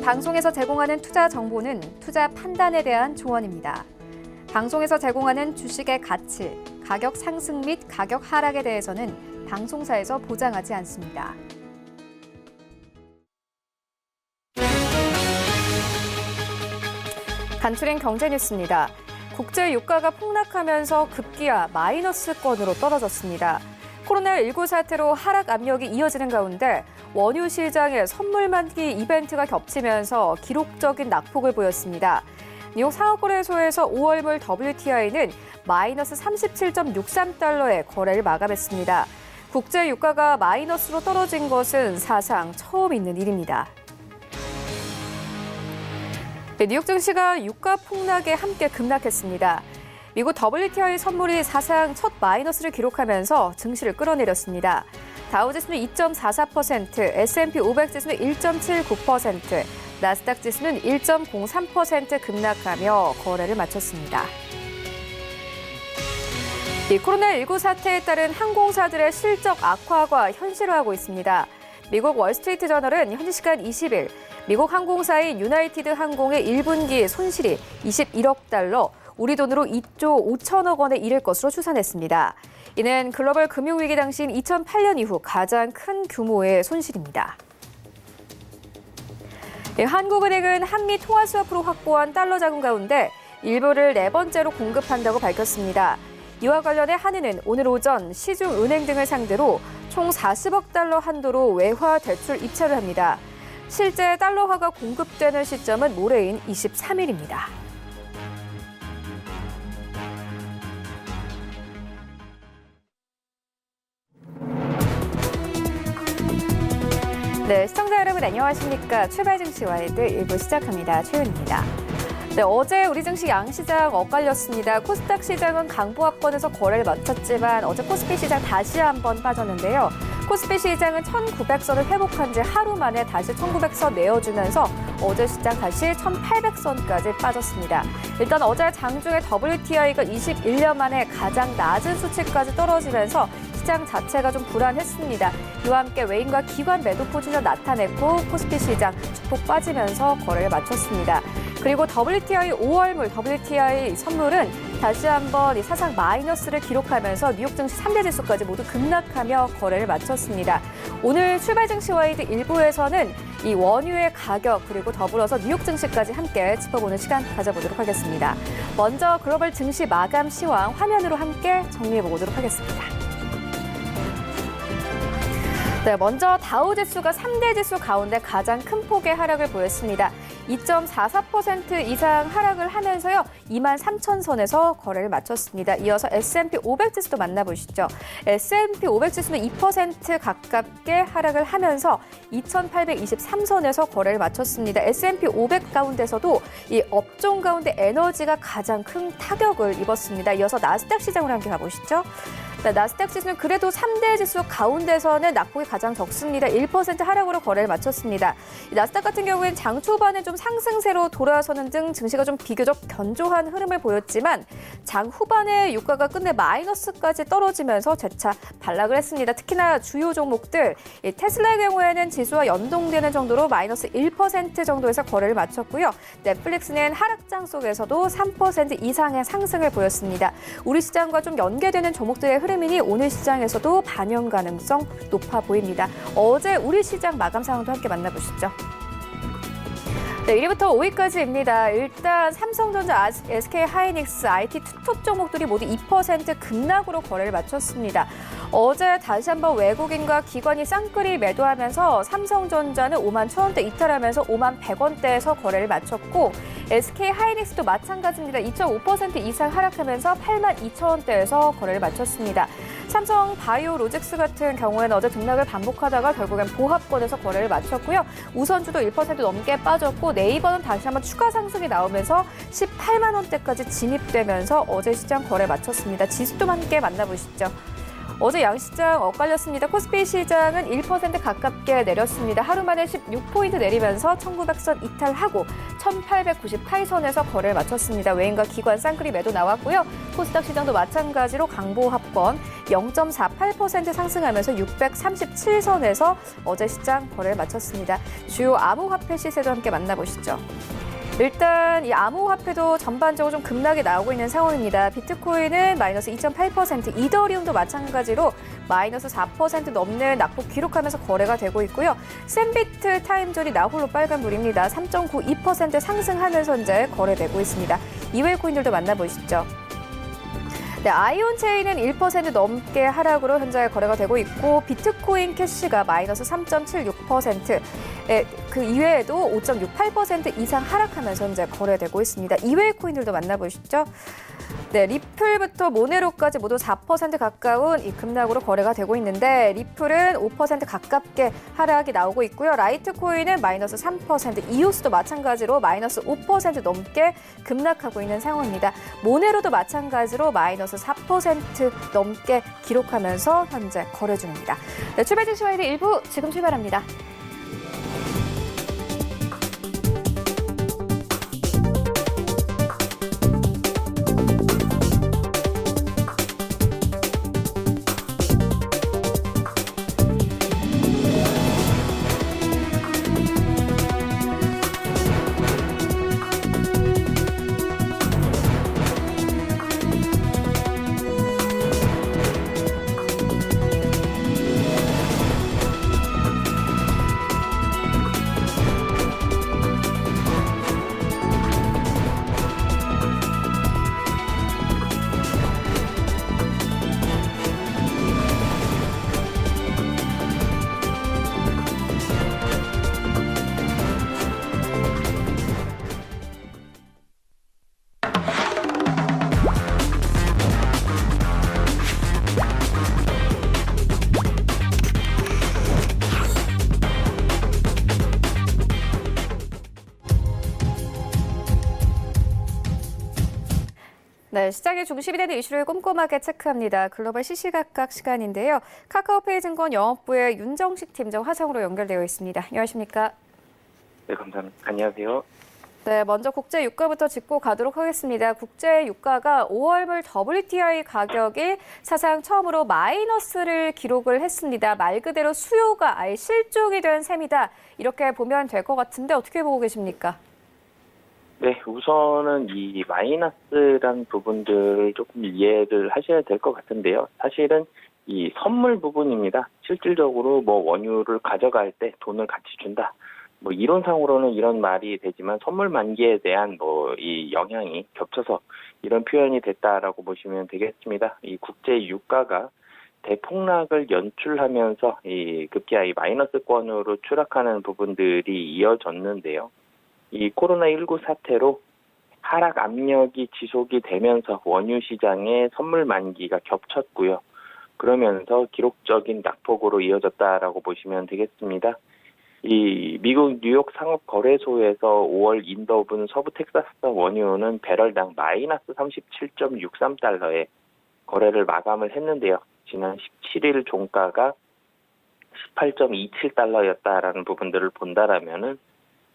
방송에서 제공하는 투자 정보는 투자 판단에 대한 조언입니다. 방송에서 제공하는 주식의 가치, 가격 상승 및 가격 하락에 대해서는 방송사에서 보장하지 않습니다. 간추린 경제 뉴스입니다. 국제 유가가 폭락하면서 급기야 마이너스권으로 떨어졌습니다. 코로나19 사태로 하락 압력이 이어지는 가운데 원유 시장에 선물 만기 이벤트가 겹치면서 기록적인 낙폭을 보였습니다. 뉴욕 상하거래소에서 5월물 WTI는 마이너스 37.63달러의 거래를 마감했습니다. 국제 유가가 마이너스로 떨어진 것은 사상 처음 있는 일입니다. 뉴욕 증시가 유가 폭락에 함께 급락했습니다. 미국 WTI 선물이 사상 첫 마이너스를 기록하면서 증시를 끌어내렸습니다. 다우지수는 2.44%, S&P 500 지수는 1.79%, 나스닥 지수는 1.03% 급락하며 거래를 마쳤습니다. 이 코로나19 사태에 따른 항공사들의 실적 악화가 현실화하고 있습니다. 미국 월스트리트 저널은 현지 시간 20일 미국 항공사인 유나이티드 항공의 1분기 손실이 21억 달러, 우리 돈으로 2조 5천억 원에 이를 것으로 추산했습니다. 이는 글로벌 금융위기 당시인 2008년 이후 가장 큰 규모의 손실입니다. 한국은행은 한미 통화 수합으로 확보한 달러 자금 가운데 일부를 네 번째로 공급한다고 밝혔습니다. 이와 관련해 한은은 오늘 오전 시중은행 등을 상대로 총 40억 달러 한도로 외화 대출 입찰을 합니다. 실제 달러화가 공급되는 시점은 모레인 23일입니다. 네, 시청자 여러분 안녕하십니까? 출발 증시 와이드 1부 시작합니다. 최윤입니다. 네, 어제 우리 증시 양시장 엇갈렸습니다. 코스닥 시장은 강보합권에서 거래를 마쳤지만 어제 코스피 시장 다시 한번 빠졌는데요. 코스피 시장은 1900선을 회복한 지 하루 만에 다시 1900선 내어주면서 어제 시장 다시 1800선까지 빠졌습니다. 일단 어제 장중에 WTI가 21년 만에 가장 낮은 수치까지 떨어지면서 시장 자체가 좀 불안했습니다. 이와 함께 외인과 기관 매도 포진을 나타냈고 코스피 시장 축폭 빠지면서 거래를 마쳤습니다. 그리고 WTI 5월물 WTI 선물은 다시 한번 이 사상 마이너스를 기록하면서 뉴욕 증시 3대 지수까지 모두 급락하며 거래를 마쳤습니다. 오늘 출발 증시 와이드 1부에서는 이 원유의 가격 그리고 더불어서 뉴욕 증시까지 함께 짚어보는 시간 가져보도록 하겠습니다. 먼저 글로벌 증시 마감 시황 화면으로 함께 정리해보도록 하겠습니다. 네, 먼저 다우지수가 3대 지수 가운데 가장 큰 폭의 하락을 보였습니다. 2.44% 이상 하락을 하면서요. 23,000선에서 거래를 마쳤습니다. 이어서 S&P 500 지수도 만나보시죠. S&P 500 지수는 2% 가깝게 하락을 하면서 2,823선에서 거래를 마쳤습니다. S&P 500 가운데서도 이 업종 가운데 에너지가 가장 큰 타격을 입었습니다. 이어서 나스닥 시장으로 함께 가보시죠. 네, 나스닥 지수는 그래도 3대 지수 가운데서는 낙폭이 가장 적습니다. 1% 하락으로 거래를 마쳤습니다. 나스닥 같은 경우에는 장 초반에 좀 상승세로 돌아서는 등 증시가 좀 비교적 견조한 흐름을 보였지만 장 후반에 유가가 끝내 마이너스까지 떨어지면서 재차 반락을 했습니다. 특히나 주요 종목들 테슬라의 경우에는 지수와 연동되는 정도로 마이너스 1% 정도에서 거래를 마쳤고요. 넷플릭스는 하락장 속에서도 3% 이상의 상승을 보였습니다. 우리 시장과 좀 연계되는 종목들의 흐름이니 오늘 시장에서도 반영 가능성 높아 보입니다. 어제 우리 시장 마감 상황도 함께 만나보시죠. 네, 1위부터 5위까지입니다. 일단 삼성전자, SK하이닉스, IT 투톱 종목들이 모두 2% 급락으로 거래를 마쳤습니다. 어제 다시 한번 외국인과 기관이 쌍끌이 매도하면서 삼성전자는 5만 1,000원대 이탈하면서 5만 100원대에서 거래를 마쳤고 SK하이닉스도 마찬가지입니다. 2.5% 이상 하락하면서 8만 2,000원대에서 거래를 마쳤습니다. 삼성 바이오로직스 같은 경우에는 어제 등락을 반복하다가 결국엔 보합권에서 거래를 마쳤고요. 우선주도 1% 넘게 빠졌고 네이버는 다시 한번 추가 상승이 나오면서 18만 원대까지 진입되면서 어제 시장 거래 마쳤습니다. 지수도 함께 만나보시죠. 어제 양시장 엇갈렸습니다. 코스피 시장은 1% 가깝게 내렸습니다. 하루 만에 16포인트 내리면서 1900선 이탈하고 1898선에서 거래를 마쳤습니다. 외인과 기관 쌍끌이 매도 나왔고요. 코스닥 시장도 마찬가지로 강보합권 0.48% 상승하면서 637선에서 어제 시장 거래를 마쳤습니다. 주요 암호화폐 시세도 함께 만나보시죠. 일단 이 암호화폐도 전반적으로 좀 급락이 나오고 있는 상황입니다. 비트코인은 마이너스 2.8%, 이더리움도 마찬가지로 마이너스 4% 넘는 낙폭 기록하면서 거래가 되고 있고요. 샌비트 타임존이 나홀로 빨간불입니다. 3.92% 상승하면서 현재 거래되고 있습니다. 이외의 코인들도 만나보시죠. 네, 아이온체인은 1% 넘게 하락으로 현재 거래가 되고 있고 비트코인 캐시가 마이너스 3.76%, 그 이외에도 5.68% 이상 하락하면서 현재 거래되고 있습니다. 이외의 코인들도 만나보시죠. 네, 리플부터 모네로까지 모두 4% 가까운 이 급락으로 거래가 되고 있는데 리플은 5% 가깝게 하락이 나오고 있고요. 라이트코인은 마이너스 3%, 이오스도 마찬가지로 마이너스 5% 넘게 급락하고 있는 상황입니다. 모네로도 마찬가지로 마이너스 4% 넘게 기록하면서 현재 거래 중입니다. 네, 출발 증시 와이드 1부 지금 출발합니다. 네, 시장의 중심이 되는 이슈를 꼼꼼하게 체크합니다. 글로벌 시시각각 시간인데요. 카카오페이 증권 영업부의 윤정식 팀장 화상으로 연결되어 있습니다. 안녕하십니까? 네, 감사합니다. 안녕하세요. 네, 먼저 국제 유가부터 짚고 가도록 하겠습니다. 국제 유가가 5월물 WTI 가격이 사상 처음으로 마이너스를 기록을 했습니다. 말 그대로 수요가 아예 실종이 된 셈이다. 이렇게 보면 될 것 같은데 어떻게 보고 계십니까? 네, 우선은 이 마이너스란 부분들을 조금 이해를 하셔야 될 것 같은데요. 사실은 이 선물 부분입니다. 실질적으로 뭐 원유를 가져갈 때 돈을 같이 준다. 뭐 이론상으로는 이런 말이 되지만 선물 만기에 대한 뭐 이 영향이 겹쳐서 이런 표현이 됐다라고 보시면 되겠습니다. 이 국제 유가가 대폭락을 연출하면서 이 급기야 이 마이너스권으로 추락하는 부분들이 이어졌는데요. 이 코로나19 사태로 하락 압력이 지속이 되면서 원유 시장의 선물 만기가 겹쳤고요. 그러면서 기록적인 낙폭으로 이어졌다라고 보시면 되겠습니다. 이 미국 뉴욕 상업거래소에서 5월 인더분 서부 텍사스산 원유는 배럴당 마이너스 37.63달러에 거래를 마감을 했는데요. 지난 17일 종가가 18.27달러였다라는 부분들을 본다라면은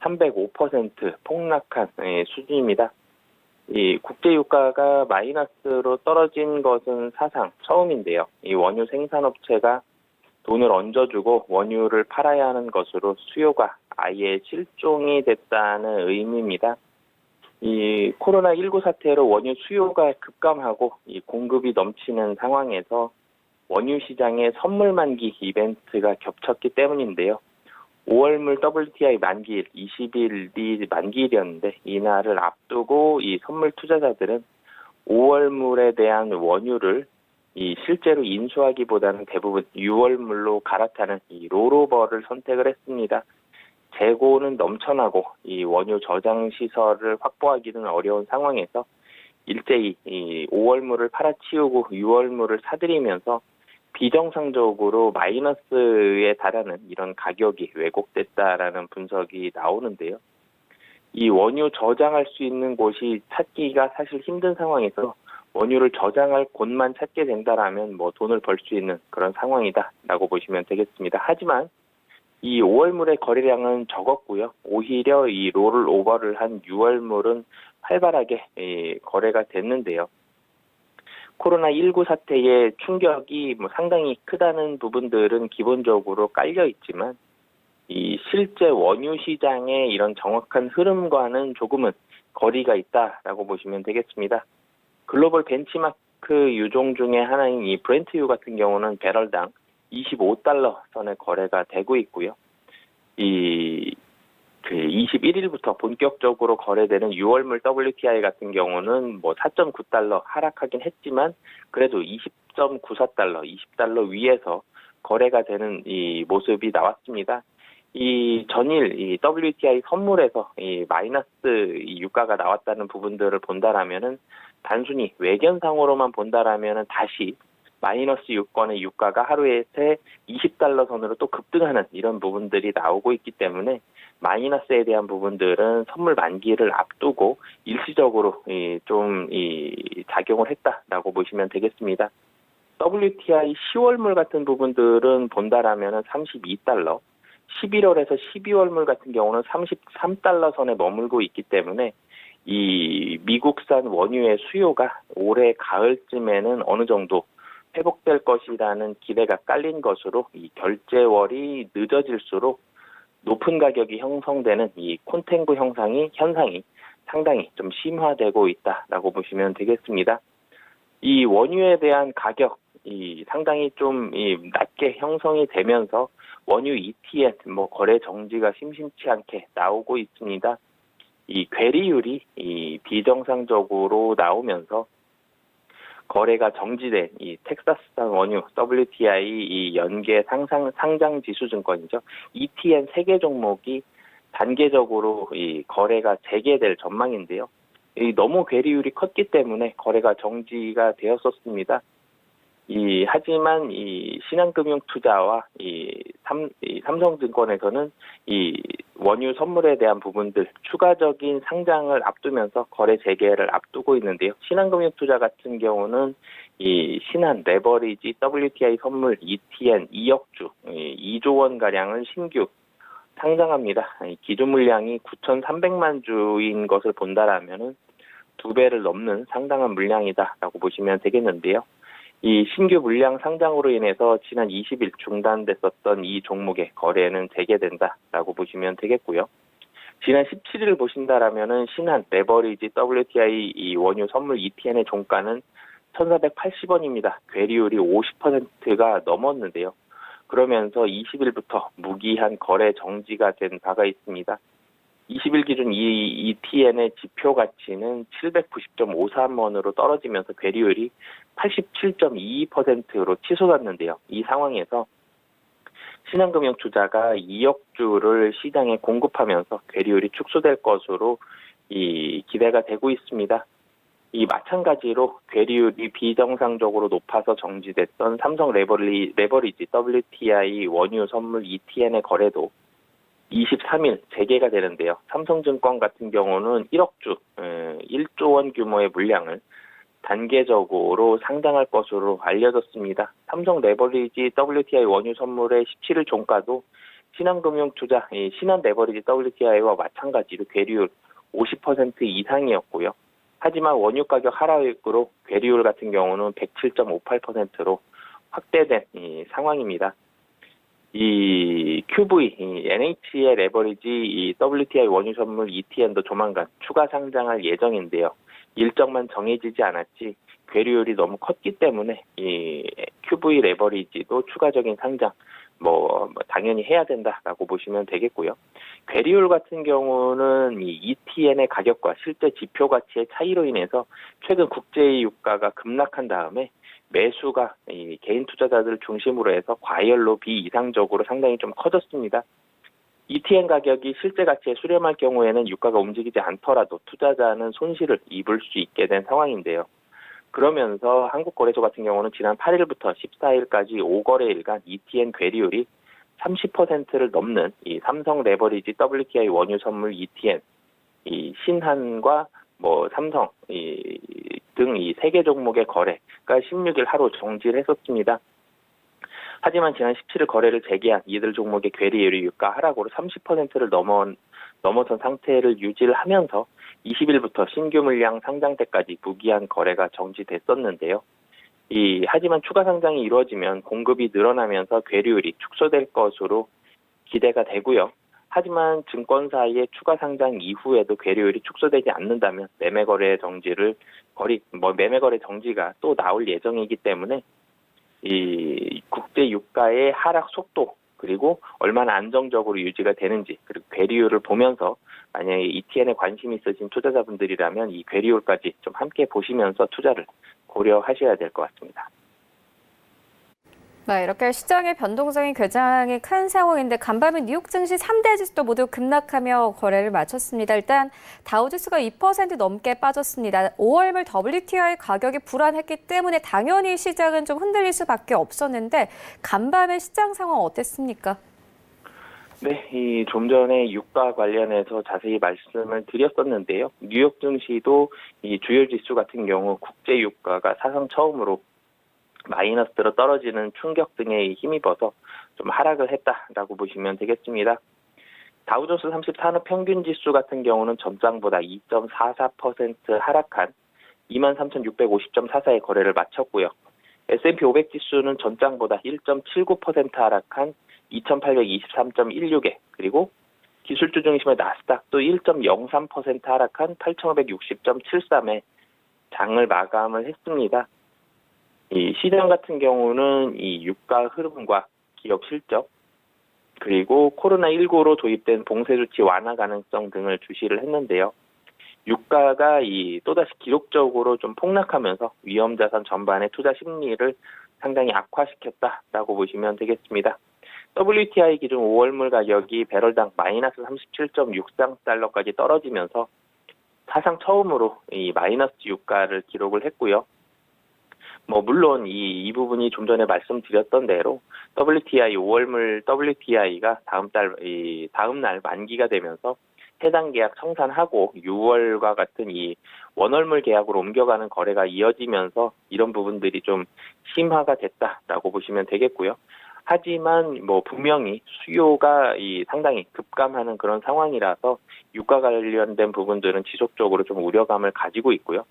305% 폭락한 수준입니다. 이 국제 유가가 마이너스로 떨어진 것은 사상 처음인데요. 이 원유 생산업체가 돈을 얹어주고 원유를 팔아야 하는 것으로 수요가 아예 실종이 됐다는 의미입니다. 이 코로나19 사태로 원유 수요가 급감하고 이 공급이 넘치는 상황에서 원유 시장의 선물 만기 이벤트가 겹쳤기 때문인데요. 5월물 WTI 만기일 20일이 만기일이었는데 이날을 앞두고 이 선물 투자자들은 5월물에 대한 원유를 이 실제로 인수하기보다는 대부분 6월물로 갈아타는 이 롤오버를 선택을 했습니다. 재고는 넘쳐나고 이 원유 저장 시설을 확보하기는 어려운 상황에서 일제히 이 5월물을 팔아치우고 6월물을 사들이면서 비정상적으로 마이너스에 달하는 이런 가격이 왜곡됐다라는 분석이 나오는데요. 이 원유 저장할 수 있는 곳이 찾기가 사실 힘든 상황에서 원유를 저장할 곳만 찾게 된다라면 뭐 돈을 벌 수 있는 그런 상황이다라고 보시면 되겠습니다. 하지만 이 5월물의 거래량은 적었고요. 오히려 이 롤을 오버를 한 6월물은 활발하게 거래가 됐는데요. 코로나19 사태의 충격이 뭐 상당히 크다는 부분들은 기본적으로 깔려 있지만 이 실제 원유 시장의 이런 정확한 흐름과는 조금은 거리가 있다라고 보시면 되겠습니다. 글로벌 벤치마크 유종 중에 하나인 이 브렌트유 같은 경우는 배럴당 25달러 선에 거래가 되고 있고요. 21일부터 본격적으로 거래되는 6월물 WTI 같은 경우는 뭐 4.9달러 하락하긴 했지만 그래도 20.94달러, 20달러 위에서 거래가 되는 이 모습이 나왔습니다. 이 전일 이 WTI 선물에서 이 마이너스 이 유가가 나왔다는 부분들을 본다라면은 단순히 외견상으로만 본다라면은 다시 마이너스 유권의 유가가 하루에 새 20달러 선으로 또 급등하는 이런 부분들이 나오고 있기 때문에 마이너스에 대한 부분들은 선물 만기를 앞두고 일시적으로 좀 작용을 했다라고 보시면 되겠습니다. WTI 10월물 같은 부분들은 본다라면은 32달러, 11월에서 12월물 같은 경우는 33달러 선에 머물고 있기 때문에 이 미국산 원유의 수요가 올해 가을쯤에는 어느 정도 회복될 것이라는 기대가 깔린 것으로 이 결제월이 늦어질수록 높은 가격이 형성되는 이 콘탱고 현상이 상당히 좀 심화되고 있다라고 보시면 되겠습니다. 이 원유에 대한 가격이 상당히 좀 낮게 형성이 되면서 원유 ETN 거래 정지가 심심치 않게 나오고 있습니다. 이 괴리율이 비정상적으로 나오면서 거래가 정지된 이 텍사스산 원유 WTI 이 연계 상장 지수 증권이죠. ETN 3개 종목이 단계적으로 이 거래가 재개될 전망인데요. 너무 괴리율이 컸기 때문에 거래가 정지가 되었었습니다. 하지만 신한금융투자와 삼성증권에서는 이 원유 선물에 대한 부분들 추가적인 상장을 앞두면서 거래 재개를 앞두고 있는데요. 신한금융투자 같은 경우는 신한 레버리지 WTI 선물 ETN 2억 주, 2조 원 가량을 신규 상장합니다. 기준 물량이 9,300만 주인 것을 본다라면은 2배를 넘는 상당한 물량이다라고 보시면 되겠는데요. 이 신규 물량 상장으로 인해서 지난 20일 중단됐었던 이 종목의 거래는 재개된다라고 보시면 되겠고요. 지난 17일 보신다라면은 신한 레버리지 WTI 이 원유 선물 ETN의 종가는 1,480원입니다. 괴리율이 50%가 넘었는데요. 그러면서 20일부터 무기한 거래 정지가 된 바가 있습니다. 20일 기준 이 ETN의 지표 가치는 790.53원으로 떨어지면서 괴리율이 87.22%로 치솟았는데요. 이 상황에서 신한금융투자가 2억 주를 시장에 공급하면서 괴리율이 축소될 것으로 기대가 되고 있습니다. 마찬가지로 괴리율이 비정상적으로 높아서 정지됐던 삼성 레버리지 WTI 원유 선물 ETN의 거래도 23일 재개가 되는데요. 삼성증권 같은 경우는 1억 주, 1조 원 규모의 물량을 단계적으로 상장할 것으로 알려졌습니다. 삼성 레버리지 WTI 원유 선물의 17일 종가도 신한금융투자, 신한 레버리지 WTI와 마찬가지로 괴리율 50% 이상이었고요. 하지만 원유 가격 하락으로 괴리율 같은 경우는 107.58%로 확대된 상황입니다. QV, NH의 레버리지 WTI 원유 선물 ETN도 조만간 추가 상장할 예정인데요. 일정만 정해지지 않았지 괴리율이 너무 컸기 때문에 QV 레버리지도 추가적인 상장 당연히 해야 된다라고 보시면 되겠고요. 괴리율 같은 경우는 ETN의 가격과 실제 지표 가치의 차이로 인해서 최근 국제의 유가가 급락한 다음에 매수가 개인 투자자들 중심으로 해서 과열로 비이상적으로 상당히 좀 커졌습니다. ETN 가격이 실제 가치에 수렴할 경우에는 유가가 움직이지 않더라도 투자자는 손실을 입을 수 있게 된 상황인데요. 그러면서 한국거래소 같은 경우는 지난 8일부터 14일까지 5거래일간 ETN 괴리율이 30%를 넘는 삼성 레버리지 WTI 원유 선물 ETN, 신한과 뭐 삼성 등 이 3개 종목의 거래가 16일 하루 정지를 했었습니다. 하지만 지난 17일 거래를 재개한 이들 종목의 괴리율이 유가 하락으로 30%를 넘어선 상태를 유지를 하면서 20일부터 신규 물량 상장 때까지 무기한 거래가 정지됐었는데요. 하지만 추가 상장이 이루어지면 공급이 늘어나면서 괴리율이 축소될 것으로 기대가 되고요. 하지만 증권사의 추가 상장 이후에도 괴리율이 축소되지 않는다면 매매거래 정지가 또 나올 예정이기 때문에 이 국제 유가의 하락 속도 그리고 얼마나 안정적으로 유지가 되는지 그리고 괴리율을 보면서 만약에 ETN에 관심이 있으신 투자자분들이라면 이 괴리율까지 좀 함께 보시면서 투자를 고려하셔야 될 것 같습니다. 네, 이렇게 시장의 변동성이 굉장히 큰 상황인데 간밤에 뉴욕 증시 3대 지수도 모두 급락하며 거래를 마쳤습니다. 일단 다우지수가 2% 넘게 빠졌습니다. 5월물 WTI 가격이 불안했기 때문에 당연히 시장은 좀 흔들릴 수밖에 없었는데 간밤의 시장 상황 어땠습니까? 네, 좀 전에 유가 관련해서 자세히 말씀을 드렸었는데요. 뉴욕 증시도 이 주요 지수 같은 경우 국제 유가가 사상 처음으로 마이너스로 떨어지는 충격 등에 힘입어서 좀 하락을 했다라고 보시면 되겠습니다. 다우존스 30 산업 평균 지수 같은 경우는 전장보다 2.44% 하락한 23,650.44의 거래를 마쳤고요. S&P 500 지수는 전장보다 1.79% 하락한 2,823.16에 그리고 기술주 중심의 나스닥도 1.03% 하락한 8,560.73에 장을 마감을 했습니다. 이 시장 같은 경우는 이 유가 흐름과 기업 실적 그리고 코로나19로 도입된 봉쇄 조치 완화 가능성 등을 주시를 했는데요. 유가가 또다시 기록적으로 좀 폭락하면서 위험 자산 전반의 투자 심리를 상당히 악화시켰다라고 보시면 되겠습니다. WTI 기준 5월물 가격이 배럴당 마이너스 37.63달러까지 떨어지면서 사상 처음으로 이 마이너스 유가를 기록을 했고요. 물론 이 부분이 좀 전에 말씀드렸던 대로 WTI 5월물 WTI가 다음 날 만기가 되면서 해당 계약 청산하고 6월과 같은 이 원월물 계약으로 옮겨가는 거래가 이어지면서 이런 부분들이 좀 심화가 됐다라고 보시면 되겠고요. 하지만 분명히 수요가 상당히 급감하는 그런 상황이라서 유가 관련된 부분들은 지속적으로 좀 우려감을 가지고 있고요.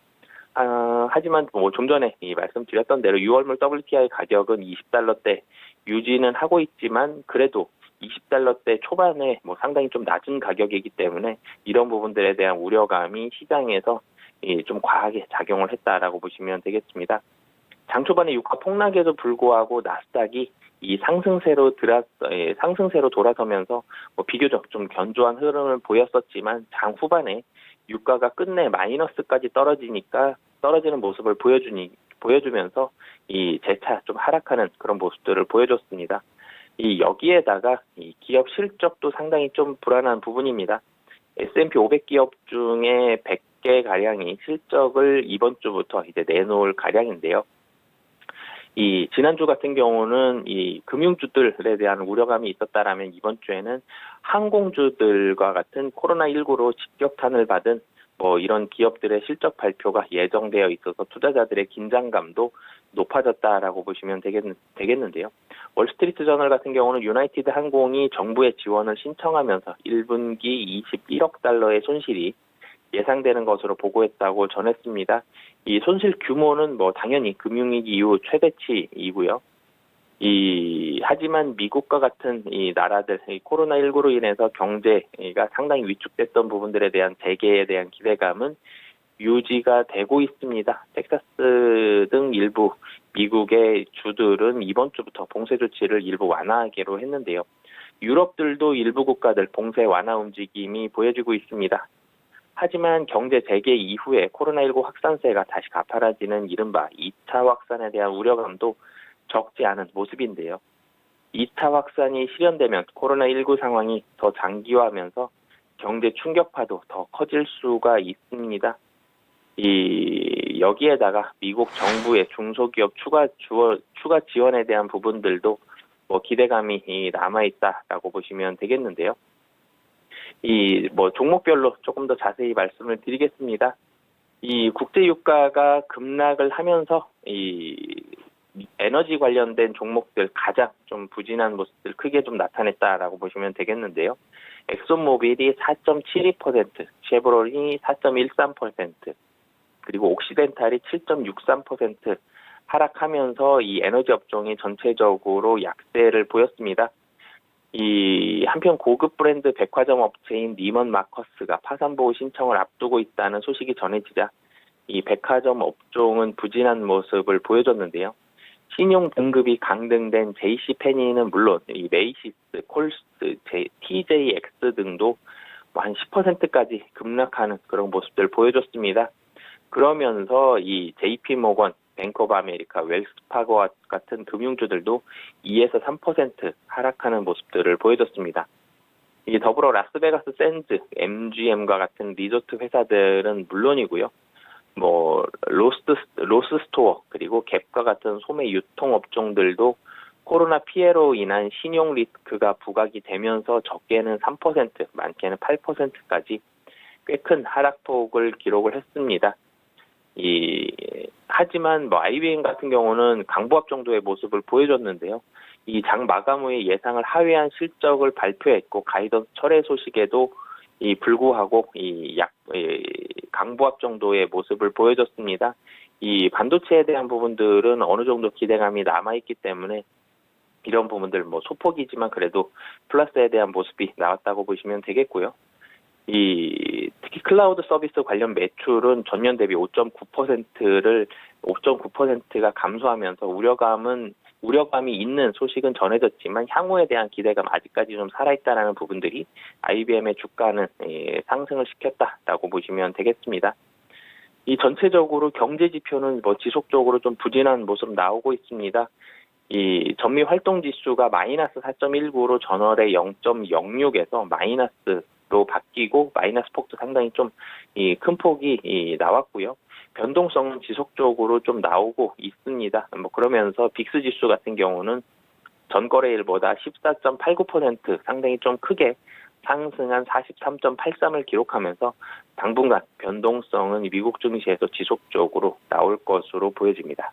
하지만 좀 전에 말씀드렸던 대로 6월물 WTI 가격은 20달러대 유지는 하고 있지만 그래도 20달러대 초반에 상당히 좀 낮은 가격이기 때문에 이런 부분들에 대한 우려감이 시장에서 좀 과하게 작용을 했다라고 보시면 되겠습니다. 장 초반에 유가 폭락에도 불구하고 나스닥이 상승세로 돌아서면서 비교적 좀 견조한 흐름을 보였었지만 장 후반에 유가가 끝내 마이너스까지 떨어지는 모습을 보여주면서 재차 좀 하락하는 그런 모습들을 보여줬습니다. 여기에다가 기업 실적도 상당히 좀 불안한 부분입니다. S&P 500 기업 중에 100개 가량이 실적을 이번 주부터 이제 내놓을 가량인데요. 지난주 같은 경우는 금융주들에 대한 우려감이 있었다라면 이번 주에는 항공주들과 같은 코로나19로 직격탄을 받은 이런 기업들의 실적 발표가 예정되어 있어서 투자자들의 긴장감도 높아졌다라고 보시면 되겠는데요. 월스트리트 저널 같은 경우는 유나이티드 항공이 정부의 지원을 신청하면서 1분기 21억 달러의 손실이 예상되는 것으로 보고했다고 전했습니다. 이 손실 규모는 당연히 금융위기 이후 최대치이고요. 하지만 미국과 같은 이 나라들 코로나19로 인해서 경제가 상당히 위축됐던 부분들에 대한 재개에 대한 기대감은 유지가 되고 있습니다. 텍사스 등 일부 미국의 주들은 이번 주부터 봉쇄 조치를 일부 완화하기로 했는데요. 유럽들도 일부 국가들 봉쇄 완화 움직임이 보여지고 있습니다. 하지만 경제 재개 이후에 코로나19 확산세가 다시 가파라지는 이른바 2차 확산에 대한 우려감도 적지 않은 모습인데요. 2차 확산이 실현되면 코로나19 상황이 더 장기화하면서 경제 충격파도 더 커질 수가 있습니다. 여기에다가 미국 정부의 중소기업 추가 지원에 대한 부분들도 기대감이 남아있다라고 보시면 되겠는데요. 종목별로 조금 더 자세히 말씀을 드리겠습니다. 이 국제 유가가 급락을 하면서 이 에너지 관련된 종목들 가장 좀 부진한 모습들 크게 좀 나타냈다라고 보시면 되겠는데요. 엑손모빌이 4.72%, 쉐보론이 4.13%, 그리고 옥시덴탈이 7.63% 하락하면서 이 에너지 업종이 전체적으로 약세를 보였습니다. 이 한편 고급 브랜드 백화점 업체인 니먼 마커스가 파산 보호 신청을 앞두고 있다는 소식이 전해지자 이 백화점 업종은 부진한 모습을 보여줬는데요. 신용 등급이 강등된 JC페니는 물론 이 메이시스, 콜스, TJX 등도 한 10%까지 급락하는 그런 모습들을 보여줬습니다. 그러면서 이 JP모건, 뱅크 오브 아메리카, 웰스파고 같은 금융주들도 2에서 3% 하락하는 모습들을 보여줬습니다. 이 더불어 라스베가스 샌즈, MGM과 같은 리조트 회사들은 물론이고요. 뭐 로스스토어 그리고 갭과 같은 소매 유통 업종들도 코로나 피해로 인한 신용 리스크가 부각이 되면서 적게는 3%, 많게는 8%까지 꽤 큰 하락폭을 기록을 했습니다. 하지만 뭐 IBM 같은 경우는 강보합 정도의 모습을 보여줬는데요. 이 장 마감 후에 예상을 하회한 실적을 발표했고 가이던스 철회 소식에도 불구하고 강보합 정도의 모습을 보여줬습니다. 이 반도체에 대한 부분들은 어느 정도 기대감이 남아있기 때문에 이런 부분들 뭐 소폭이지만 그래도 플러스에 대한 모습이 나왔다고 보시면 되겠고요. 특히 클라우드 서비스 관련 매출은 전년 대비 5.9%가 감소하면서 우려감이 있는 소식은 전해졌지만 향후에 대한 기대감 아직까지 좀 살아있다라는 부분들이 IBM의 주가는 상승을 시켰다라고 보시면 되겠습니다. 이 전체적으로 경제 지표는 뭐 지속적으로 좀 부진한 모습 나오고 있습니다. 이 전미 활동 지수가 마이너스 4.19로 전월에 0.06에서 마이너스로 바뀌고 마이너스 폭도 상당히 좀 큰 폭이 나왔고요. 변동성은 지속적으로 좀 나오고 있습니다. 뭐 그러면서 빅스 지수 같은 경우는 전거래일보다 14.89% 상당히 좀 크게 상승한 43.83을 기록하면서 당분간 변동성은 미국 증시에서 지속적으로 나올 것으로 보여집니다.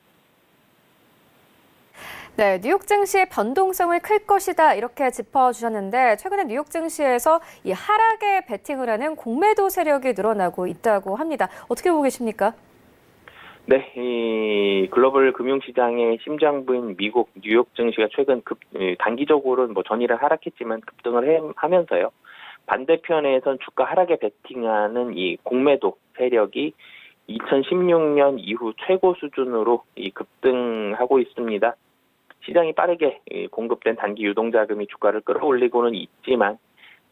네, 뉴욕 증시의 변동성을 클 것이다 이렇게 짚어주셨는데 최근에 뉴욕 증시에서 이 하락에 베팅을 하는 공매도 세력이 늘어나고 있다고 합니다. 어떻게 보고 계십니까? 네, 이 글로벌 금융시장의 심장부인 미국 뉴욕 증시가 최근 단기적으로는 뭐 전일은 하락했지만 급등을 하면서요. 반대편에선 주가 하락에 베팅하는 이 공매도 세력이 2016년 이후 최고 수준으로 급등하고 있습니다. 시장이 빠르게 공급된 단기 유동자금이 주가를 끌어올리고는 있지만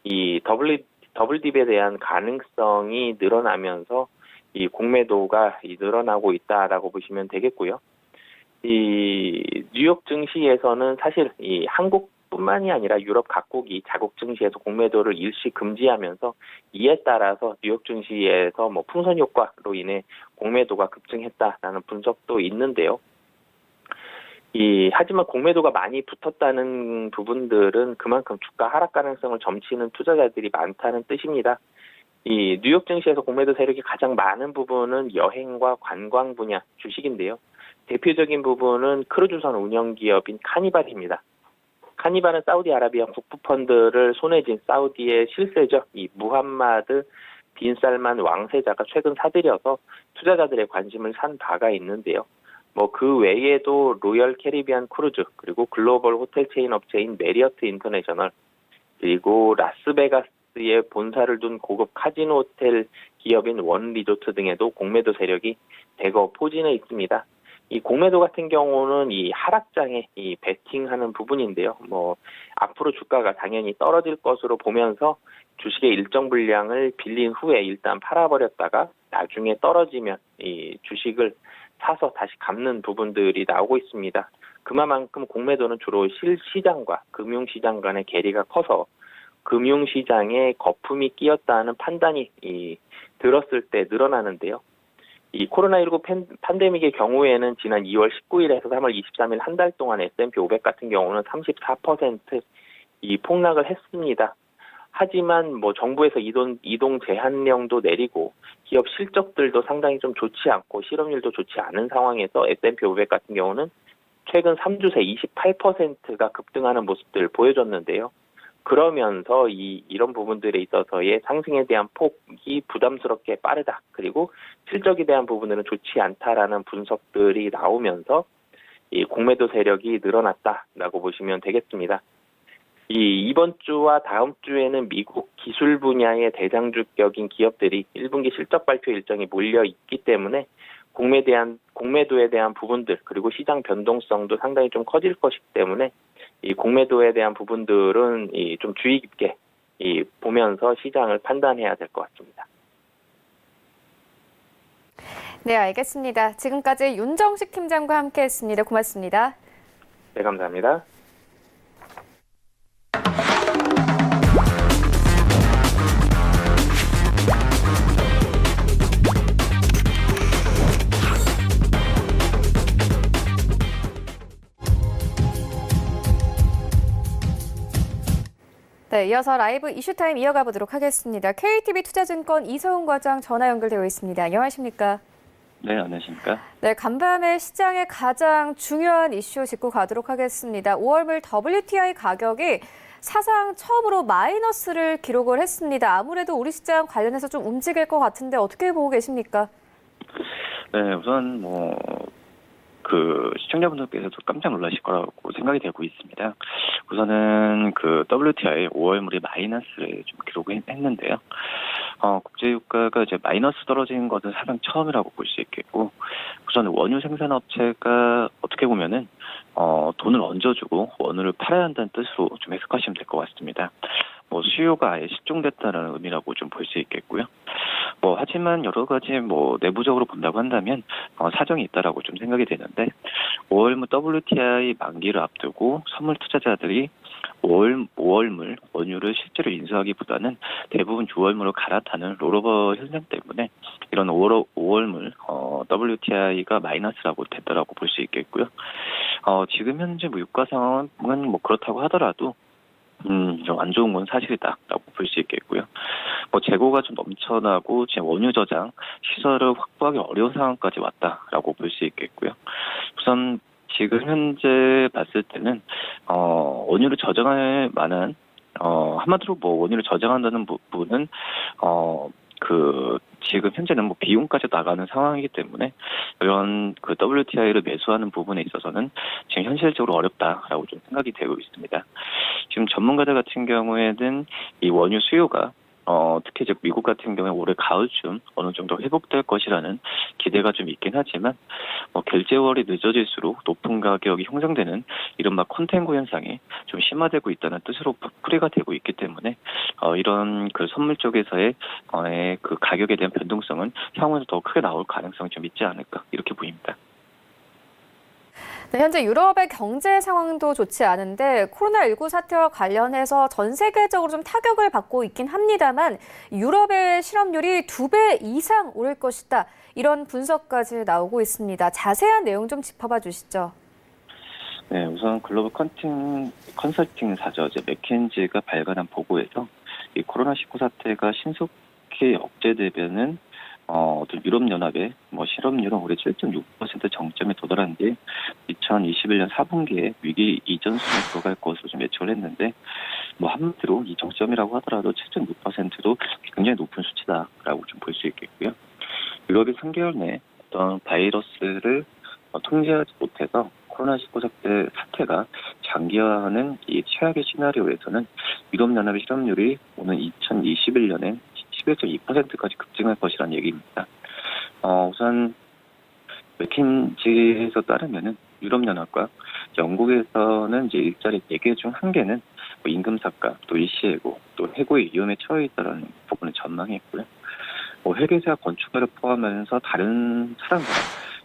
이 더블딥에 대한 가능성이 늘어나면서 이 공매도가 늘어나고 있다라고 보시면 되겠고요. 이 뉴욕 증시에서는 사실 이 한국뿐만이 아니라 유럽 각국이 자국 증시에서 공매도를 일시 금지하면서 이에 따라서 뉴욕 증시에서 뭐 풍선 효과로 인해 공매도가 급증했다라는 분석도 있는데요. 하지만 공매도가 많이 붙었다는 부분들은 그만큼 주가 하락 가능성을 점치는 투자자들이 많다는 뜻입니다. 이 뉴욕 증시에서 공매도 세력이 가장 많은 부분은 여행과 관광 분야 주식인데요. 대표적인 부분은 크루즈선 운영기업인 카니발입니다. 카니발은 사우디아라비아 국부펀드를 손에 쥔 사우디의 실세죠. 이 무함마드 빈 살만 왕세자가 최근 사들여서 투자자들의 관심을 산 바가 있는데요. 뭐 그 외에도 로열 캐리비안 크루즈, 그리고 글로벌 호텔 체인 업체인 메리어트 인터내셔널, 그리고 라스베가스에 본사를 둔 고급 카지노 호텔 기업인 원 리조트 등에도 공매도 세력이 대거 포진해 있습니다. 이 공매도 같은 경우는 이 하락장에 베팅하는 부분인데요. 뭐 앞으로 주가가 당연히 떨어질 것으로 보면서 주식의 일정 분량을 빌린 후에 일단 팔아버렸다가 나중에 떨어지면 이 주식을 사서 다시 갚는 부분들이 나오고 있습니다. 그만큼 공매도는 주로 실시장과 금융시장 간의 괴리가 커서 금융시장에 거품이 끼었다는 판단이 들었을 때 늘어나는데요. 이 코로나19 팬데믹의 경우에는 지난 2월 19일에서 3월 23일 한 달 동안 S&P 500 같은 경우는 34% 폭락을 했습니다. 하지만 뭐 정부에서 이동 제한령도 내리고 기업 실적들도 상당히 좀 좋지 않고 실업률도 좋지 않은 상황에서 S&P 500 같은 경우는 최근 3주 새 28%가 급등하는 모습들을 보여줬는데요. 그러면서 이런 부분들에 있어서의 상승에 대한 폭이 부담스럽게 빠르다. 그리고 실적에 대한 부분들은 좋지 않다라는 분석들이 나오면서 이 공매도 세력이 늘어났다라고 보시면 되겠습니다. 이번 주와 다음 주에는 미국 기술 분야의 대장주격인 기업들이 1분기 실적 발표 일정이 몰려 있기 때문에 공매도에 대한 부분들 그리고 시장 변동성도 상당히 좀 커질 것이기 때문에 이 공매도에 대한 부분들은 좀 주의 깊게 보면서 시장을 판단해야 될 것 같습니다. 네, 알겠습니다. 지금까지 윤정식 팀장과 함께했습니다. 고맙습니다. 네, 감사합니다. 네, 이어서 라이브 이슈타임 이어가 보도록 하겠습니다. KTB 투자증권 이서훈 과장 전화 연결되어 있습니다. 안녕하십니까? 네, 안녕하십니까? 네, 간밤에 시장의 가장 중요한 이슈 짚고 가도록 하겠습니다. 5월물 WTI 가격이 사상 처음으로 마이너스를 기록을 했습니다. 아무래도 우리 시장 관련해서 좀 움직일 것 같은데 어떻게 보고 계십니까? 네, 우선 시청자분들께서도 깜짝 놀라실 거라고 생각이 되고 있습니다. 우선은 WTI 5월물이 마이너스를 좀 기록했는데요. 국제유가가 이제 마이너스 떨어진 것은 사상 처음이라고 볼 수 있겠고, 우선 원유 생산업체가 어떻게 보면은 돈을 얹어주고 원유를 팔아야 한다는 뜻으로 좀 해석하시면 될 것 같습니다. 수요가 아예 실종됐다는 의미라고 좀 볼 수 있겠고요. 하지만 여러 가지 내부적으로 본다고 한다면 사정이 있다라고 좀 생각이 되는데 5월물 WTI 만기를 앞두고 선물 투자자들이 5월물 원유를 실제로 인수하기보다는 대부분 6월물로 갈아타는 롤오버 현상 때문에 이런 5월물 WTI가 마이너스라고 됐다라고 볼 수 있겠고요. 지금 현재 유가 상황은 그렇다고 하더라도 좀 안 좋은 건 사실이다라고 볼 수 있겠고요. 재고가 좀 넘쳐나고 지금 원유 저장 시설을 확보하기 어려운 상황까지 왔다라고 볼 수 있겠고요. 우선 지금 현재 봤을 때는 원유를 저장할 만한 한마디로 원유를 저장한다는 부분은 지금 현재는 비용까지 나가는 상황이기 때문에 이런 WTI를 매수하는 부분에 있어서는 지금 현실적으로 어렵다라고 좀 생각이 되고 있습니다. 지금 전문가들 같은 경우에는 이 원유 수요가 특히 이제 미국 같은 경우에 올해 가을쯤 어느 정도 회복될 것이라는 기대가 좀 있긴 하지만 결제월이 늦어질수록 높은 가격이 형성되는 이른바 컨탱고 현상이 좀 심화되고 있다는 뜻으로 풀이가 되고 있기 때문에 이런 선물 쪽에서의 가격에 대한 변동성은 향후에도 더 크게 나올 가능성이 좀 있지 않을까 이렇게 보입니다. 네, 현재 유럽의 경제 상황도 좋지 않은데 코로나19 사태와 관련해서 전 세계적으로 좀 타격을 받고 있긴 합니다만 유럽의 실업률이 2배 이상 오를 것이다. 이런 분석까지 나오고 있습니다. 자세한 내용 좀 짚어봐 주시죠. 네, 우선 글로벌 컨설팅사죠. 맥킨지가 발간한 보고에서 이 코로나19 사태가 신속히 억제되면은 유럽연합의 실업률은 올해 7.6% 정점에 도달한 뒤 2021년 4분기에 위기 이전 수준에 들어갈 것으로 좀 예측을 했는데 한마디로 이 정점이라고 하더라도 7.6%도 굉장히 높은 수치다라고 좀 볼 수 있겠고요. 유럽이 3개월 내에 어떤 바이러스를 통제하지 못해서 코로나19 사태가 장기화하는 이 최악의 시나리오에서는 유럽연합의 실업률이 오는 2021년에 11.2%까지 급증할 것이라는 얘기입니다. 우선 맥킨지에서 따르면은 유럽연합과 영국에서는 이제 일자리 4개 중 1개는 임금 삭감, 또 일시해고, 또 해고의 위험에 처해 있다는 부분을 전망했고요. 회계사, 건축가를 포함하면서 다른 사람과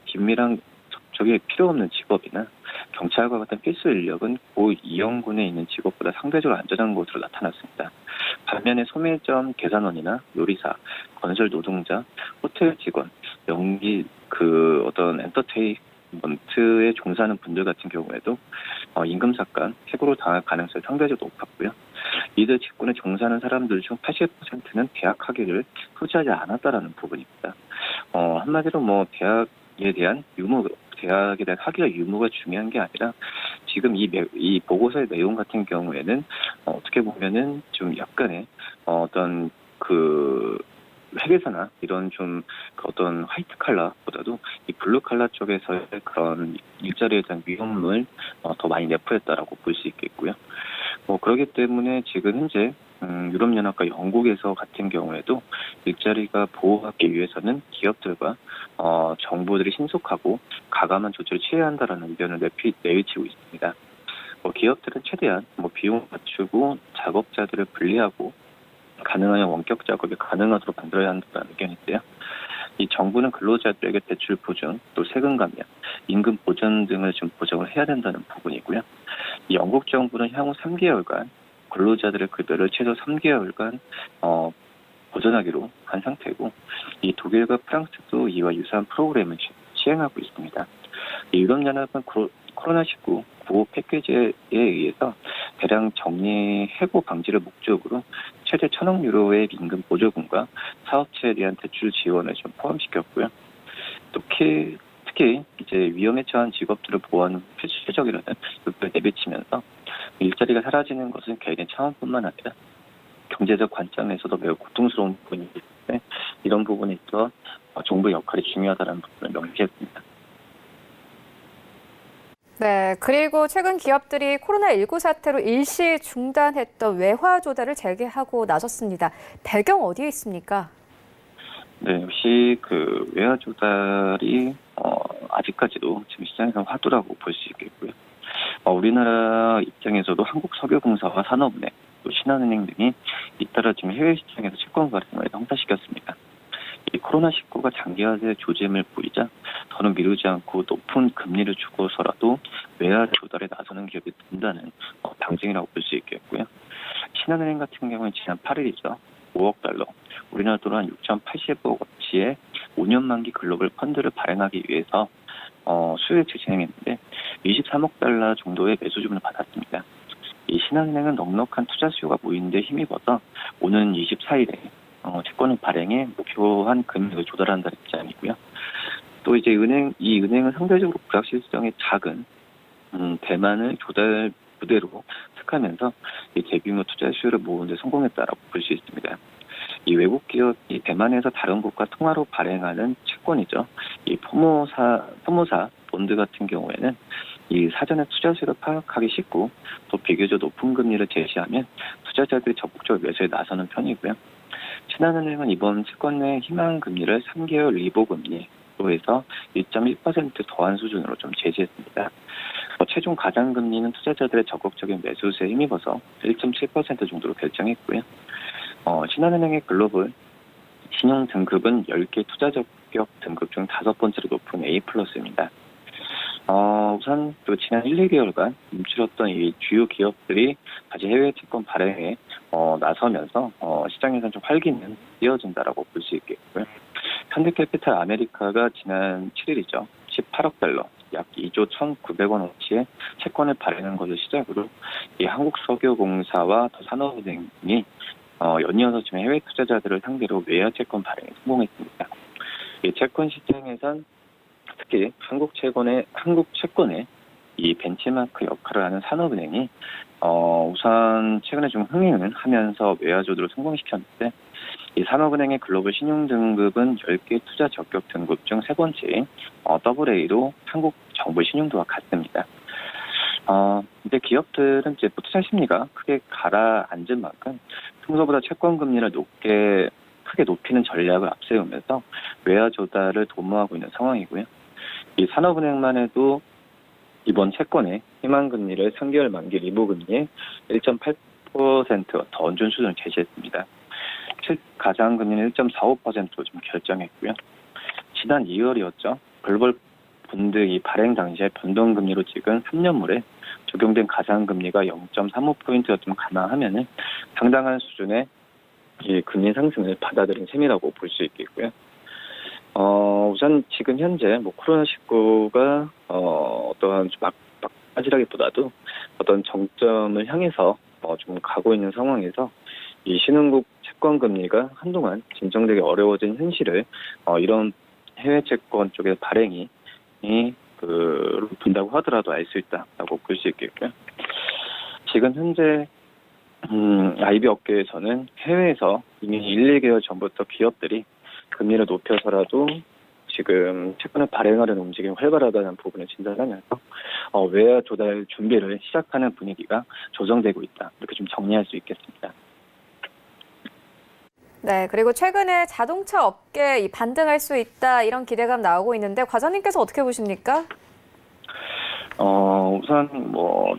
긴밀한 접촉이 필요 없는 직업이나 경찰과 같은 필수 인력은 고이용군에 있는 직업보다 상대적으로 안전한 것으로 나타났습니다. 반면에 소매점 계산원이나 요리사, 건설 노동자, 호텔 직원, 연기 어떤 엔터테인먼트에 종사하는 분들 같은 경우에도 임금 삭감, 해고로 당할 가능성이 상대적으로 높았고요. 이들 직군에 종사하는 사람들 중 80%는 대학 학위를 소지하지 않았다라는 부분입니다. 한마디로 뭐 대학에 대한 학위가 유무가 중요한 게 아니라 지금 이 보고서의 내용 같은 경우에는 어떻게 보면은 좀 약간의 어떤 그 회계사나 이런 좀 어떤 화이트 칼라보다도 이 블루 칼라 쪽에서의 그런 일자리에 대한 위험을 더 많이 내포했다라고 볼 수 있겠고요. 그렇기 때문에 지금 현재 유럽연합과 영국에서 같은 경우에도 일자리가 보호하기 위해서는 기업들과 정부들이 신속하고 가감한 조치를 취해야 한다라는 의견을 내비치고 있습니다. 기업들은 최대한 비용을 맞추고 작업자들을 분리하고 가능하면 원격 작업이 가능하도록 만들어야 한다는 의견인데요. 이 정부는 근로자들에게 대출 보증, 또 세금 감면, 임금 보전 등을 좀 보장을 해야 된다는 부분이고요. 이 영국 정부는 향후 3개월간 근로자들의 급여를 최소 3개월간 보전하기로 한 상태고, 이 독일과 프랑스도 이와 유사한 프로그램을 시행하고 있습니다. 이 유럽연합은 코로나19 구호 패키지에 의해서 대량 정리 해고 방지를 목적으로 최대 1,000억 유로의 임금 보조금과 사업체에 대한 대출 지원을 좀 포함시켰고요. 특히 이제 위험에 처한 직업들을 보호하는 필수적이라는 의견을 내비치면서 일자리가 사라지는 것은 개인의 차원뿐만 아니라 경제적 관점에서도 매우 고통스러운 부분이기 때문에 이런 부분에 있어 정부의 역할이 중요하다는 부분을 명시했습니다. 네, 그리고 최근 기업들이 코로나19 사태로 일시 중단했던 외화 조달을 재개하고 나섰습니다. 배경 어디에 있습니까? 네, 역시 그 외화 조달이 아직까지도 지금 시장에서 화두라고 볼 수 있겠고요. 우리나라 입장에서도 한국석유공사와 산업은행, 또 신한은행 등이 잇따라 지금 해외 시장에서 채권 발행을 성사시켰습니다. 이 코로나19가 장기화될 조짐을 보이자 더는 미루지 않고 높은 금리를 주고서라도 외화 조달에 나서는 기업이 든다는 방증이라고 볼 수 있겠고요. 신한은행 같은 경우는 지난 8일이죠. 5억 달러, 우리나라 돈 한 6,080억 원치의 5년 만기 글로벌 펀드를 발행하기 위해서 수요일치 진행했는데 23억 달러 정도의 매수 주문을 받았습니다. 이 신한은행은 넉넉한 투자 수요가 모인 데 힘입어서 오는 24일에 채권을 발행해 목표한 금액을 조달한다는 입장이고요. 또 이제 이 은행은 상대적으로 불확실성이 작은 대만을 조달 부대로 택하면서 이 대규모 투자 수요를 모으는 데 성공했다라고 볼 수 있습니다. 이 외국 기업이 대만에서 다른 곳과 통화로 발행하는 채권이죠. 이 포모사 본드 같은 경우에는 이 사전에 투자 수요를 파악하기 쉽고 또 비교적 높은 금리를 제시하면 투자자들이 적극적으로 매수에 나서는 편이고요. 신한은행은 이번 채권 내 희망 금리를 3개월 리보 금리로 해서 1.1% 더한 수준으로 좀 제시했습니다. 최종 가장 금리는 투자자들의 적극적인 매수세에 힘입어서 1.7% 정도로 결정했고요. 신한은행의 글로벌 신용 등급은 10개 투자 적격 등급 중 5번째로 높은 A+입니다. 우선 또 지난 1, 2개월간 움츠렸던 이 주요 기업들이 다시 해외 채권 발행에 나서면서 시장에서는 좀 활기는 띄어진다라고 볼 수 있겠고요. 현대캐피탈 아메리카가 지난 7일이죠. 18억 달러, 약 2조 1,900억 원어치의 채권을 발행한 것을 시작으로 이 한국석유공사와 더 산업은행이 연이어서 지금 해외 투자자들을 상대로 외화 채권 발행에 성공했습니다. 이 채권 시장에선 특히 한국 채권의 이 벤치마크 역할을 하는 산업은행이 우선 최근에 좀 흥행을 하면서 외화 조달을 성공시켰는데 이 산업은행의 글로벌 신용 등급은 10개 투자 적격 등급 중 3번째인 AA로 한국 정부 신용도와 같습니다. 근데 기업들은 이제 투자 심리가 크게 가라앉은 만큼 평소보다 채권 금리를 크게 높이는 전략을 앞세우면서 외화 조달을 도모하고 있는 상황이고요. 이 산업은행만 해도 이번 채권의 희망금리를 3개월 만기 리보 금리에 1.8% 더 얹은 수준을 제시했습니다. 가장금리는 1.45%로 좀 결정했고요. 지난 2월이었죠. 글로벌 본드 이 발행 당시에 변동금리로 지금 3년물에 적용된 가상금리가 0.35포인트가 좀 감안하면은 상당한 수준의 이 금리 상승을 받아들인 셈이라고 볼 수 있겠고요. 우선 지금 현재 코로나19가 어떠한 막 빠지라기보다도 어떤 정점을 향해서 좀 가고 있는 상황에서 이 신흥국 채권 금리가 한동안 진정되기 어려워진 현실을 이런 해외 채권 쪽의 발행이 본다고 하더라도 알 수 있다라고 볼 수 있겠고요. 지금 현재 IB 업계에서는 해외에서 이미 1, 2개월 전부터 기업들이 금리를 높여서라도 지금 채권을 발행하려는 움직임이 활발하다는 부분을 진단하면서 외화 조달 준비를 시작하는 분위기가 조성되고 있다. 이렇게 좀 정리할 수 있겠습니다. 네, 그리고 최근에 자동차 업계 이 반등할 수 있다 이런 기대감 나오고 있는데 과장님께서 어떻게 보십니까? 우선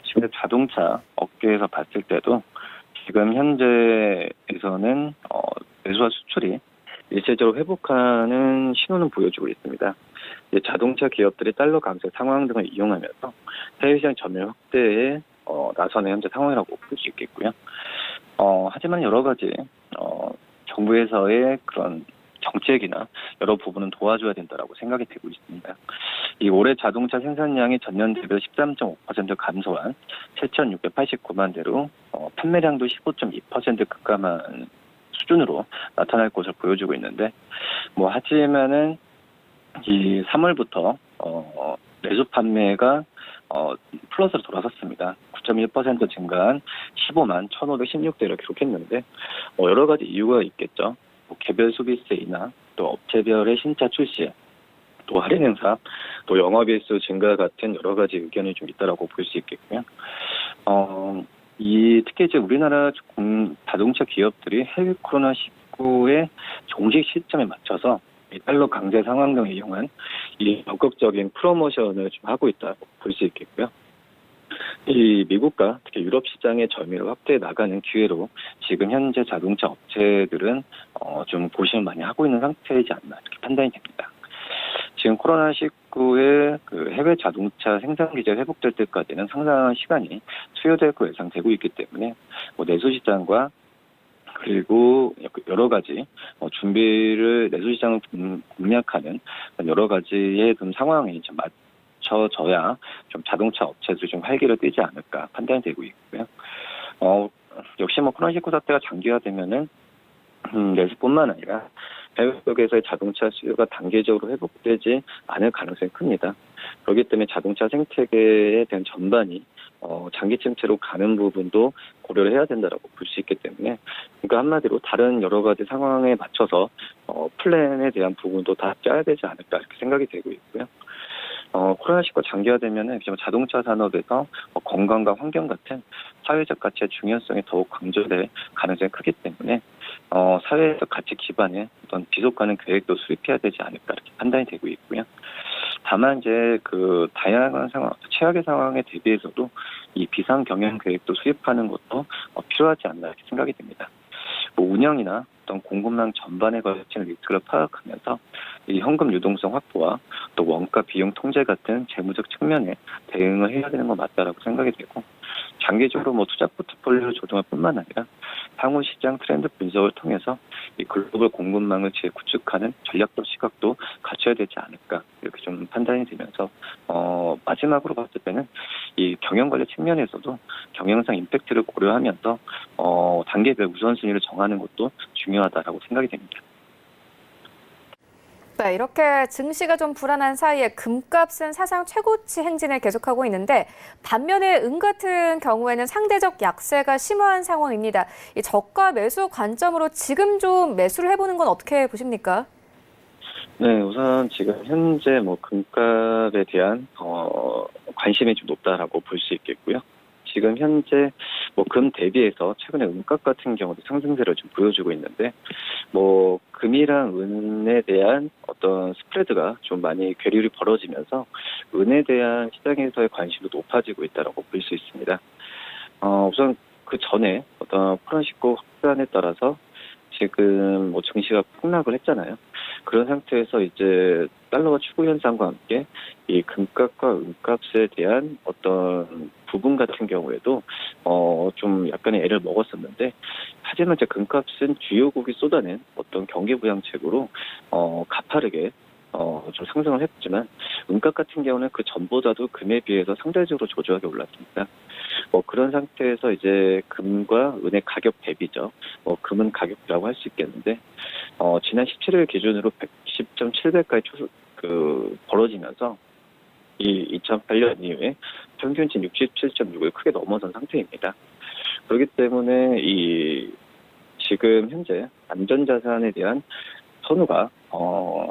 지금 자동차 업계에서 봤을 때도 지금 현재에서는 내수와 수출이 일시적으로 회복하는 신호는 보여주고 있습니다. 이제 자동차 기업들이 달러 강세 상황 등을 이용하면서 해외시장 점유율 확대에 나서는 현재 상황이라고 볼 수 있겠고요. 하지만 여러 가지 정부에서의 그런 정책이나 여러 부분은 도와줘야 된다라고 생각이 되고 있습니다. 이 올해 자동차 생산량이 전년 대비 13.5% 감소한 7,689만 대로 판매량도 15.2% 급감한 수준으로 나타날 것을 보여주고 있는데 하지만은 이 3월부터 내수 판매가 플러스로 돌아섰습니다. 9.1% 증가한 15만 1,516대를 기록했는데 여러 가지 이유가 있겠죠. 개별 소비세이나 또 업체별의 신차 출시, 또 할인 행사, 또 영업일수 증가 같은 여러 가지 의견이 좀 있다라고 볼 수 있겠고요. 특히 이제 우리나라 자동차 기업들이 해외 코로나19의 종식 시점에 맞춰서 이 달러 강세 상황 등을 이용한 이 적극적인 프로모션을 좀 하고 있다고 볼 수 있겠고요. 이 미국과 특히 유럽 시장의 점유율 확대해 나가는 기회로 지금 현재 자동차 업체들은 좀 고심을 많이 하고 있는 상태이지 않나 이렇게 판단이 됩니다. 지금 코로나19의 그 해외 자동차 생산 기제가 회복될 때까지는 상당한 시간이 투여될 거 예상되고 있기 때문에 내수 시장과 그리고 여러 가지 준비를 내수 시장을 공략하는 여러 가지의 좀 상황이 좀 맞춰져야 좀 자동차 업체들이 좀 활기를 띠지 않을까 판단이 되고 있고요. 역시 코로나19 사태가 장기화되면은 내수뿐만 아니라 해외 쪽에서의 자동차 수요가 단계적으로 회복되지 않을 가능성이 큽니다. 그렇기 때문에 자동차 생태계에 대한 전반이 장기 침체로 가는 부분도 고려를 해야 된다라고 볼 수 있기 때문에 그러니까 한마디로 다른 여러 가지 상황에 맞춰서 플랜에 대한 부분도 다 짜야 되지 않을까 이렇게 생각이 되고 있고요. 코로나19가 장기화되면은 자동차 산업에서 건강과 환경 같은 사회적 가치의 중요성이 더욱 강조될 가능성이 크기 때문에 사회적 가치 기반의 어떤 지속 가능 계획도 수립해야 되지 않을까 이렇게 판단이 되고 있고요. 다만 이제 그 다양한 상황, 최악의 상황에 대비해서도 이 비상 경영 계획도 수립하는 것도 필요하지 않나 이렇게 생각이 됩니다. 운영이나 어떤 공급망 전반에 걸친 리스크를 파악하면서 이 현금 유동성 확보와 또 원가 비용 통제 같은 재무적 측면에 대응을 해야 되는 건 맞다라고 생각이 되고 장기적으로 투자 포트폴리오 조정할 뿐만 아니라 향후 시장 트렌드 분석을 통해서 이 글로벌 공급망을 재구축하는 전략적 시각도 갖춰야 되지 않을까 이렇게 좀 판단이 되면서 마지막으로 봤을 때는 이 경영 관리 측면에서도 경영상 임팩트를 고려하면서 단계별 우선순위를 정하는 것도 중요하다라고 생각이 됩니다. 네, 이렇게 증시가 좀 불안한 사이에 금값은 사상 최고치 행진을 계속하고 있는데 반면에 은 같은 경우에는 상대적 약세가 심화한 상황입니다. 이 저가 매수 관점으로 지금 좀 매수를 해보는 건 어떻게 보십니까? 네, 우선 지금 현재 금값에 대한 관심이 좀 높다라고 볼 수 있겠고요. 지금 현재 금 대비해서 최근에 은값 같은 경우도 상승세를 좀 보여주고 있는데 금이랑 은에 대한 어떤 스프레드가 좀 많이 괴리율이 벌어지면서 은에 대한 시장에서의 관심도 높아지고 있다라고 볼 수 있습니다. 우선 그 전에 어떤 코로나19 확산에 따라서 지금 증시가 폭락을 했잖아요. 그런 상태에서 이제 달러가 추구 현상과 함께 이 금값과 은값에 대한 어떤 부분 같은 경우에도 좀 약간의 애를 먹었었는데 하지만 이제 금값은 주요국이 쏟아낸 어떤 경기 부양책으로 가파르게 좀 상승을 했지만 은가 같은 경우는 그 전보다도 금에 비해서 상대적으로 저조하게 올랐습니다. 그런 상태에서 이제 금과 은의 가격 대비죠. 금은 가격이라고 할 수 있겠는데 지난 17일 기준으로 110.7배까지 벌어지면서 이 2008년 이후에 평균치 67.6을 크게 넘어선 상태입니다. 그렇기 때문에 지금 현재 안전자산에 대한 선호가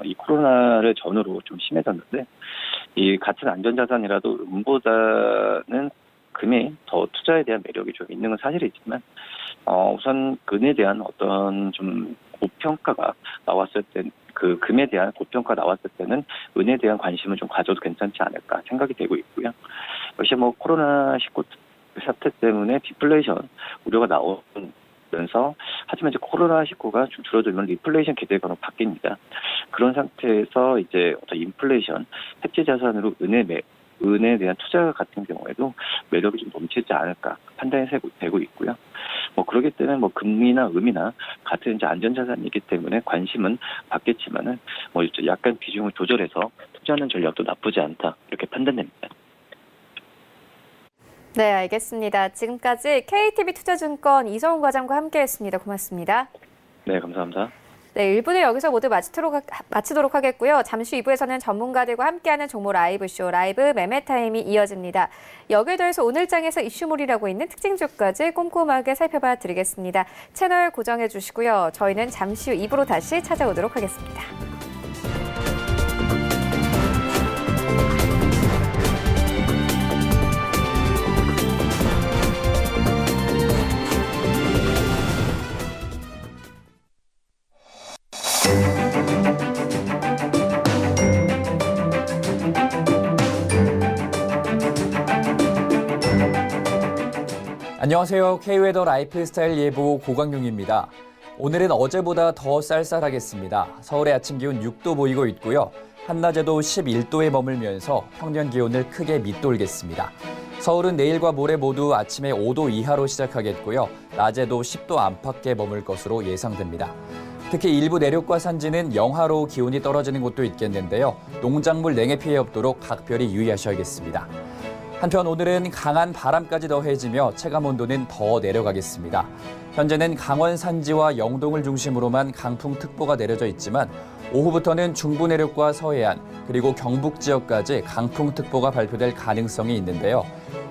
이 코로나를 전후로 좀 심해졌는데 이 같은 안전자산이라도 은보다는 금이 더 투자에 대한 매력이 좀 있는 건 사실이지만 우선 금에 대한 어떤 좀 고평가가 나왔을 때 그 금에 대한 고평가 나왔을 때는 은에 대한 관심을 좀 가져도 괜찮지 않을까 생각이 되고 있고요. 역시 코로나19 사태 때문에 디플레이션 우려가 나오면서 하지만 이제 코로나19가 좀 줄어들면 리플레이션 기대감으로 바뀝니다. 그런 상태에서 이제 어떤 인플레이션 해지 자산으로 은에 대한 투자 같은 경우에도 매력이 좀 넘치지 않을까 판단이 되고 있고요. 그렇기 때문에 금이나 음이나 같은 이제 안전자산이기 때문에 관심은 받겠지만은 약간 비중을 조절해서 투자하는 전략도 나쁘지 않다 이렇게 판단됩니다. 네, 알겠습니다. 지금까지 KTB 투자증권 이성훈 과장과 함께했습니다. 고맙습니다. 네, 감사합니다. 네, 1부는 여기서 모두 마치도록 하겠고요. 잠시 후 2부에서는 전문가들과 함께하는 종목 라이브쇼 라이브 매매타임이 이어집니다. 여기에 더해서 오늘 장에서 이슈몰이라고 있는 특징주까지 꼼꼼하게 살펴봐 드리겠습니다. 채널 고정해 주시고요. 저희는 잠시 후 2부로 다시 찾아오도록 하겠습니다. 안녕하세요. K웨더 라이프스타일 예보 고광용입니다. 오늘은 어제보다 더 쌀쌀하겠습니다. 서울의 아침 기온 6도 보이고 있고요. 한낮에도 11도에 머물면서 평년 기온을 크게 밑돌겠습니다. 서울은 내일과 모레 모두 아침에 5도 이하로 시작하겠고요. 낮에도 10도 안팎에 머물 것으로 예상됩니다. 특히 일부 내륙과 산지는 영하로 기온이 떨어지는 곳도 있겠는데요. 농작물 냉해 피해 없도록 각별히 유의하셔야겠습니다. 한편 오늘은 강한 바람까지 더해지며 체감온도는 더 내려가겠습니다. 현재는 강원 산지와 영동을 중심으로만 강풍특보가 내려져 있지만 오후부터는 중부 내륙과 서해안 그리고 경북 지역까지 강풍특보가 발표될 가능성이 있는데요.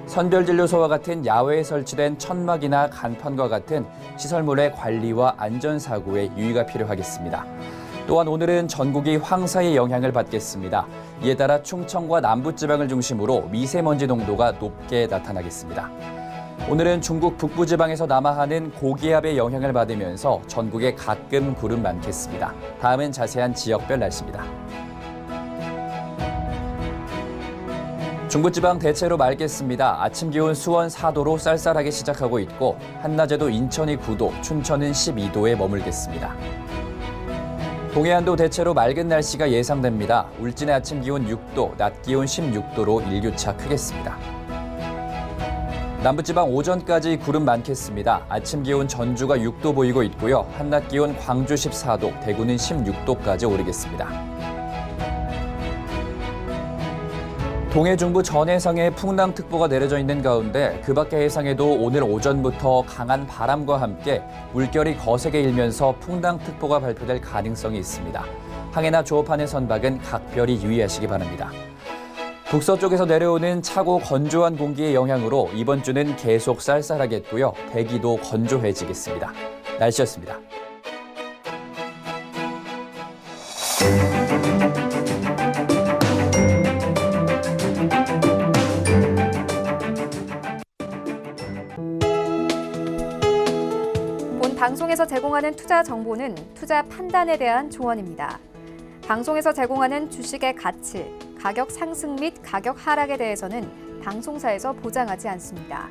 선별진료소와 같은 야외에 설치된 천막이나 간판과 같은 시설물의 관리와 안전사고에 유의가 필요하겠습니다. 또한 오늘은 전국이 황사의 영향을 받겠습니다. 이에 따라 충청과 남부지방을 중심으로 미세먼지 농도가 높게 나타나겠습니다. 오늘은 중국 북부지방에서 남하하는 고기압의 영향을 받으면서 전국에 가끔 구름 많겠습니다. 다음은 자세한 지역별 날씨입니다. 중부지방 대체로 맑겠습니다. 아침 기온 수원 4도로 쌀쌀하게 시작하고 있고 한낮에도 인천이 9도, 춘천은 12도에 머물겠습니다. 동해안도 대체로 맑은 날씨가 예상됩니다. 울진의 아침 기온 6도, 낮 기온 16도로 일교차 크겠습니다. 남부지방 오전까지 구름 많겠습니다. 아침 기온 전주가 6도 보이고 있고요. 한낮 기온 광주 14도, 대구는 16도까지 오르겠습니다. 동해 중부 전 해상에 풍랑특보가 내려져 있는 가운데 그 밖의 해상에도 오늘 오전부터 강한 바람과 함께 물결이 거세게 일면서 풍랑특보가 발표될 가능성이 있습니다. 항해나 조업하는 선박은 각별히 유의하시기 바랍니다. 북서쪽에서 내려오는 차고 건조한 공기의 영향으로 이번 주는 계속 쌀쌀하겠고요. 대기도 건조해지겠습니다. 날씨였습니다. 방송에서 제공하는 투자 정보는 투자 판단에 대한 조언입니다. 방송에서 제공하는 주식의 가치, 가격 상승 및 가격 하락에 대해서는 방송사에서 보장하지 않습니다.